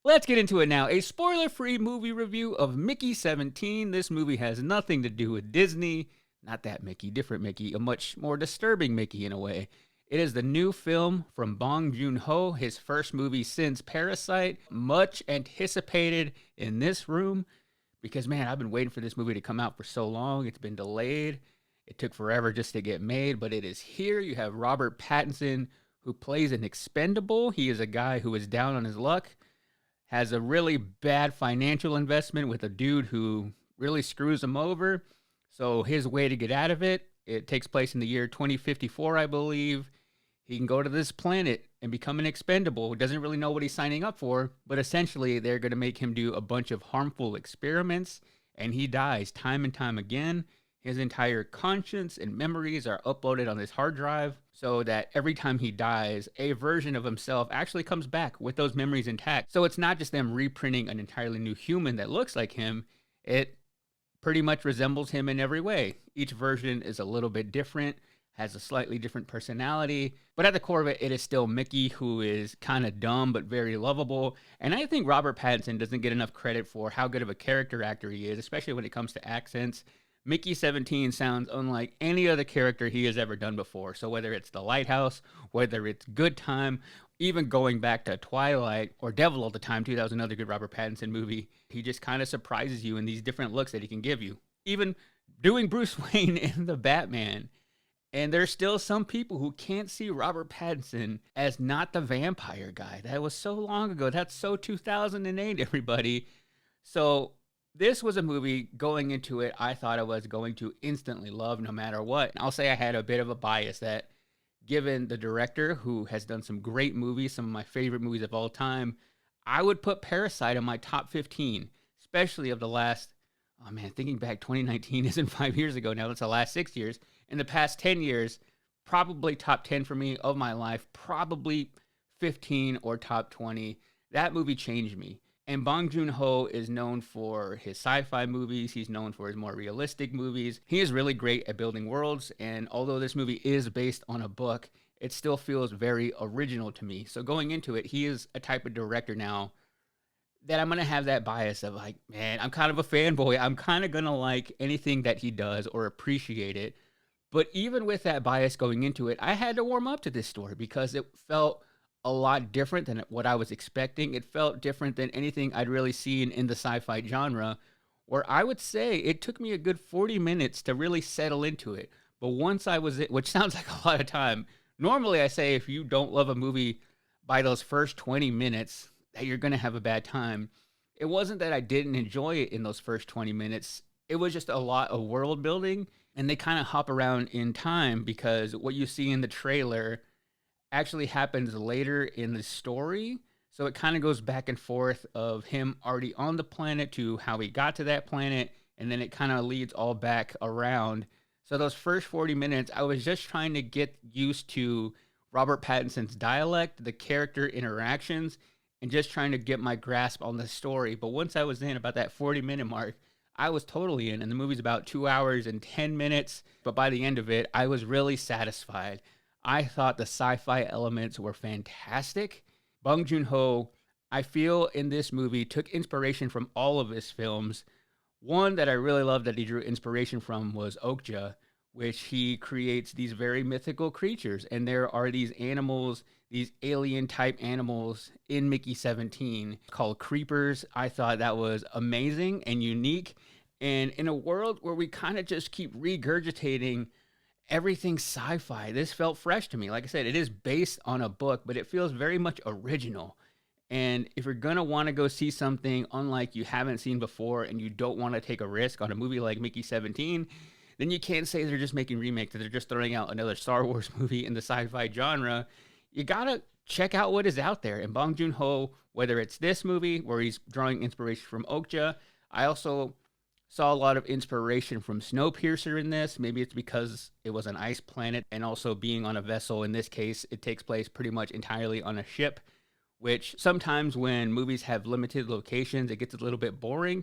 Let's get into it now. A spoiler-free movie review of Mickey 17. This movie has nothing to do with Disney. Not that Mickey, different Mickey, a much more disturbing Mickey in a way. It is the new film from Bong Joon-ho, his first movie since Parasite. Much anticipated in this room because, man, I've been waiting for this movie to come out for so long. It's been delayed. It took forever just to get made, but it is here. You have Robert Pattinson, who plays an expendable. He is a guy who is down on his luck, has a really bad financial investment with a dude who really screws him over. So his way to get out of it, it takes place in the year 2054, I believe. He can go to this planet and become an expendable. Doesn't really know what he's signing up for, but essentially they're going to make him do a bunch of harmful experiments, and he dies time and time again. His entire conscience and memories are uploaded on this hard drive so that every time he dies, a version of himself actually comes back with those memories intact. So it's not just them reprinting an entirely new human that looks like him. It pretty much resembles him in every way. Each version is a little bit different, has a slightly different personality, but at the core of it, it is still Mickey, who is kind of dumb but very lovable. And I think Robert Pattinson doesn't get enough credit for how good of a character actor he is, especially when it comes to accents. Mickey 17 sounds unlike any other character he has ever done before. So whether it's The Lighthouse, whether it's Good Time, even going back to Twilight or Devil All the Time, 2000, another good Robert Pattinson movie, he just kind of surprises you in these different looks that he can give you. Even doing Bruce Wayne in The Batman. And there's still some people who can't see Robert Pattinson as not the vampire guy. That was so long ago. That's so 2008, everybody. So this was a movie, going into it, I thought I was going to instantly love no matter what. I'll say I had a bit of a bias that, given the director who has done some great movies, some of my favorite movies of all time, I would put Parasite in my top 15, especially of the last, oh man, thinking back, 2019 isn't 5 years ago now, that's the last 6 years. In the past 10 years, probably top 10 for me of my life, probably 15 or top 20. That movie changed me. And Bong Joon-ho is known for his sci-fi movies. He's known for his more realistic movies. He is really great at building worlds. And although this movie is based on a book, it still feels very original to me. So going into it, he is a type of director now that I'm going to have that bias of like, man, I'm kind of a fanboy. I'm kind of going to like anything that he does or appreciate it. But even with that bias going into it, I had to warm up to this story because it felt a lot different than what I was expecting. It felt different than anything I'd really seen in the sci-fi genre, where I would say it took me a good 40 minutes to really settle into it. But once I was, which sounds like a lot of time, normally I say if you don't love a movie by those first 20 minutes, that you're going to have a bad time. It wasn't that I didn't enjoy it in those first 20 minutes. It was just a lot of world building, and they kind of hop around in time because what you see in the trailer actually happens later in the story. So it kind of goes back and forth of him already on the planet to how he got to that planet, and then it kind of leads all back around. So those first 40 minutes, I was just trying to get used to Robert Pattinson's dialect, the character interactions, and just trying to get my grasp on the story. But once I was in about that 40-minute mark, I was totally in. And the movie's about 2 hours and 10 minutes. But by the end of it, I was really satisfied. I thought the sci-fi elements were fantastic. Bong Joon-ho, I feel in this movie, took inspiration from all of his films. One that I really loved that he drew inspiration from was Okja, which he creates these very mythical creatures. And there are these animals, these alien-type animals in Mickey 17 called creepers. I thought that was amazing and unique. And in a world where we kind of just keep regurgitating everything sci-fi, this felt fresh to me. Like I said, it is based on a book, but it feels very much original. And if you're going to want to go see something unlike you haven't seen before and you don't want to take a risk on a movie like Mickey 17, then you can't say they're just making remakes, that they're just throwing out another Star Wars movie in the sci-fi genre. You got to check out what is out there. And Bong Joon-ho, whether it's this movie where he's drawing inspiration from Okja, I also saw a lot of inspiration from Snowpiercer in this. Maybe it's because it was an ice planet and also being on a vessel. In this case, it takes place pretty much entirely on a ship, which sometimes when movies have limited locations, it gets a little bit boring.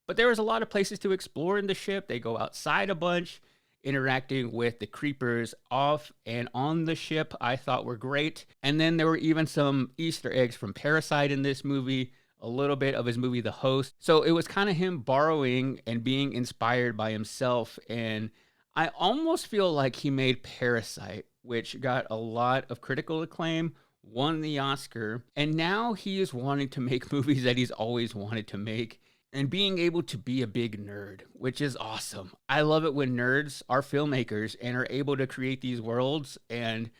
But there was a lot of places to explore in the ship. They go outside a bunch, interacting with the creepers off and on the ship, I thought were great. And then there were even some Easter eggs from Parasite in this movie. a little bit of his movie The Host. So it was kind of him borrowing and being inspired by himself. And I almost feel like he made Parasite, which got a lot of critical acclaim, won the Oscar, and now he is wanting to make movies that he's always wanted to make and being able to be a big nerd, which is awesome. I love it when nerds are filmmakers and are able to create these worlds, and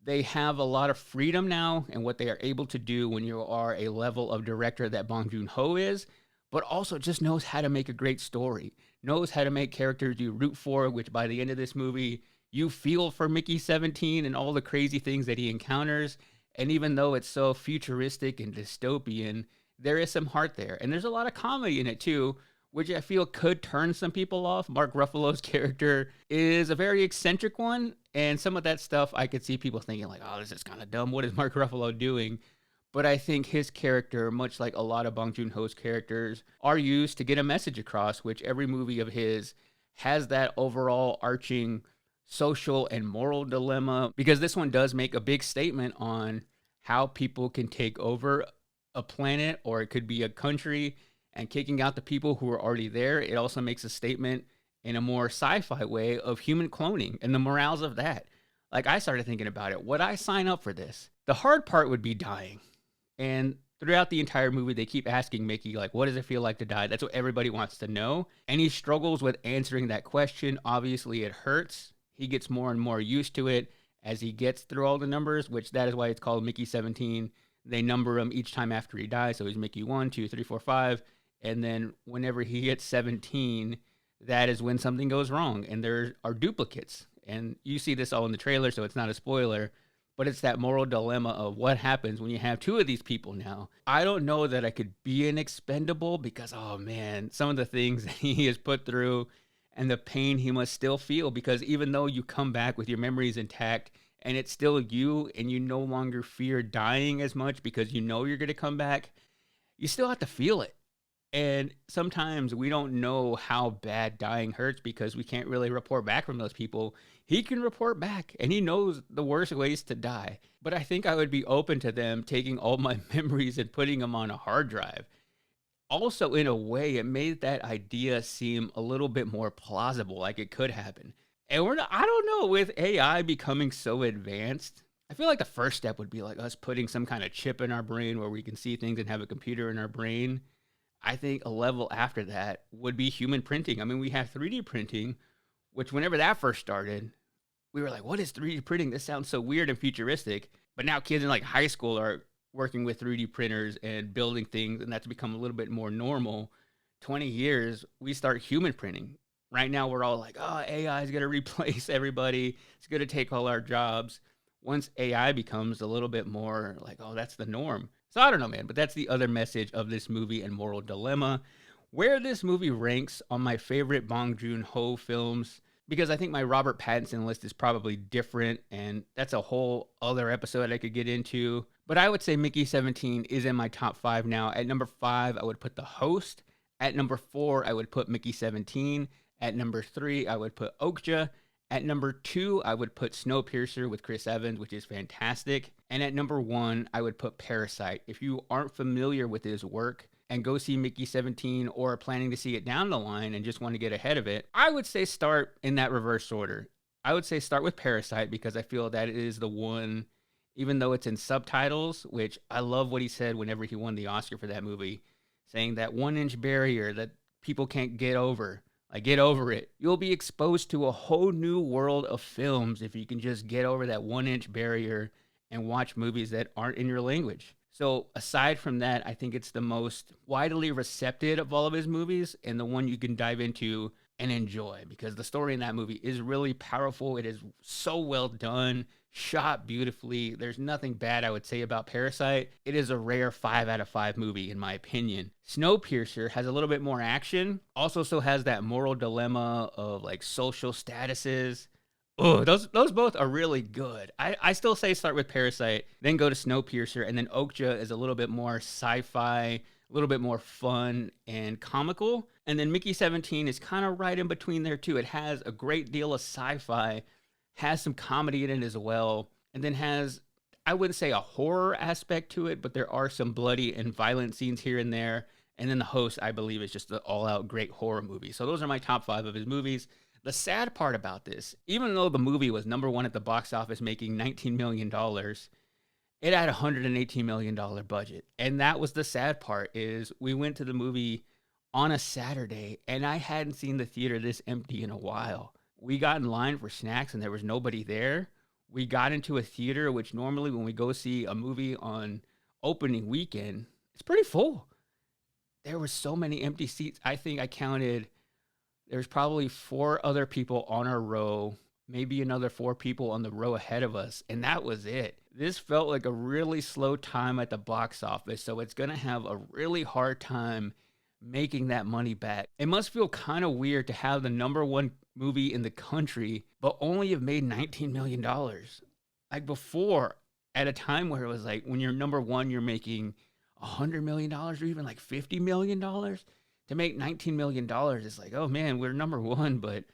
they have a lot of freedom now and what they are able to do when you are a level of director that Bong Joon-ho is, but also just knows how to make a great story, knows how to make characters you root for, which by the end of this movie, you feel for Mickey 17 and all the crazy things that he encounters. And even though it's so futuristic and dystopian, there is some heart there. And there's a lot of comedy in it too, which I feel could turn some people off. Mark Ruffalo's character is a very eccentric one. And some of that stuff I could see people thinking like, oh, this is kind of dumb. What is Mark Ruffalo doing? But I think his character, much like a lot of Bong Joon-ho's characters, are used to get a message across, which every movie of his has that overall arching social and moral dilemma, because this one does make a big statement on how people can take over a planet, or it could be a country, and kicking out the people who are already there. It also makes a statement in a more sci-fi way of human cloning and the morals of that. Like, I started thinking about it. Would I sign up for this? The hard part would be dying. And throughout the entire movie, they keep asking Mickey, like, what does it feel like to die? That's what everybody wants to know. And he struggles with answering that question. Obviously, it hurts. He gets more and more used to it as he gets through all the numbers, which that is why it's called Mickey 17. They number him each time after he dies. So he's Mickey 1, 2, 3, 4, 5. And then whenever he hits 17, that is when something goes wrong. And there are duplicates. And you see this all in the trailer, so it's not a spoiler. But it's that moral dilemma of what happens when you have two of these people now. I don't know that I could be an expendable because, oh man, some of the things that he has put through and the pain he must still feel, because even though you come back with your memories intact and it's still you and you no longer fear dying as much because you know you're going to come back, you still have to feel it. And sometimes we don't know how bad dying hurts because we can't really report back from those people. He can report back and he knows the worst ways to die. But I think I would be open to them taking all my memories and putting them on a hard drive. Also, in a way, it made that idea seem a little bit more plausible, like it could happen. And I don't know, with AI becoming so advanced, I feel like the first step would be like us putting some kind of chip in our brain where we can see things and have a computer in our brain. I think a level after that would be human printing. I mean, we have 3D printing, which whenever that first started, we were like, what is 3D printing? This sounds so weird and futuristic. But now kids in like high school are working with 3D printers and building things, and that's become a little bit more normal. 20 years, we start human printing. Right now, we're all like, oh, AI is going to replace everybody. It's going to take all our jobs. Once AI becomes a little bit more like, oh, that's the norm. So I don't know, man, but that's the other message of this movie and moral dilemma. Where this movie ranks on my favorite Bong Joon-ho films, because I think my Robert Pattinson list is probably different, and that's a whole other episode I could get into. But I would say Mickey 17 is in my top 5 now. At number 5, I would put The Host. At number 4, I would put Mickey 17. At number 3, I would put Okja. At number 2, I would put Snowpiercer with Chris Evans, which is fantastic. And at number 1, I would put Parasite. If you aren't familiar with his work and go see Mickey 17 or are planning to see it down the line and just want to get ahead of it, I would say start in that reverse order. I would say start with Parasite because I feel that it is the one, even though it's in subtitles, which I love what he said whenever he won the Oscar for that movie, saying that 1-inch barrier that people can't get over. Like, get over it. You'll be exposed to a whole new world of films if you can just get over that 1-inch barrier and watch movies that aren't in your language. So aside from that, I think it's the most widely receptive of all of his movies and the one you can dive into and enjoy, because the story in that movie is really powerful. It is so well done, shot beautifully. There's nothing bad I would say about Parasite. It is a rare 5 out of 5 movie, in my opinion. Snowpiercer has a little bit more action, also so has that moral dilemma of like social statuses. Oh, those both are really good. I still say start with Parasite, then go to Snowpiercer, and then Okja is a little bit more sci-fi, a little bit more fun and comical. And then Mickey 17 is kind of right in between there too. It has a great deal of sci-fi, has some comedy in it as well, and then has I wouldn't say a horror aspect to it, but there are some bloody and violent scenes here and there. And then The Host, I believe, is just an all out great horror movie. So those are my top 5 of his movies. The sad part about this, even though the movie was number one at the box office, making $19 million, it had a $118 million budget. And that was the sad part is we went to the movie on a Saturday, and I hadn't seen the theater this empty in a while. We got in line for snacks, and there was nobody there. We got into a theater, which normally when we go see a movie on opening weekend, it's pretty full. There were so many empty seats. I think I counted, there's probably 4 other people on our row, maybe another 4 people on the row ahead of us, and that was it. This felt like a really slow time at the box office, so it's going to have a really hard time making that money back. It must feel kind of weird to have the number one movie in the country, but only have made $19 million. Like before, at a time where it was like when you're number one, you're making $100 million or even like $50 million. To make $19 million, it's like, oh man, we're number one, but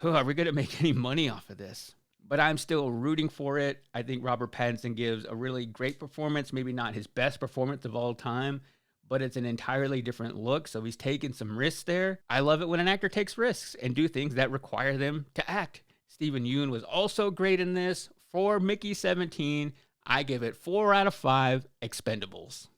are we going to make any money off of this? But I'm still rooting for it. I think Robert Pattinson gives a really great performance, maybe not his best performance of all time, but it's an entirely different look. So he's taking some risks there. I love it when an actor takes risks and do things that require them to act. Steven Yeun was also great in this. For Mickey 17, I give it 4 out of 5 expendables.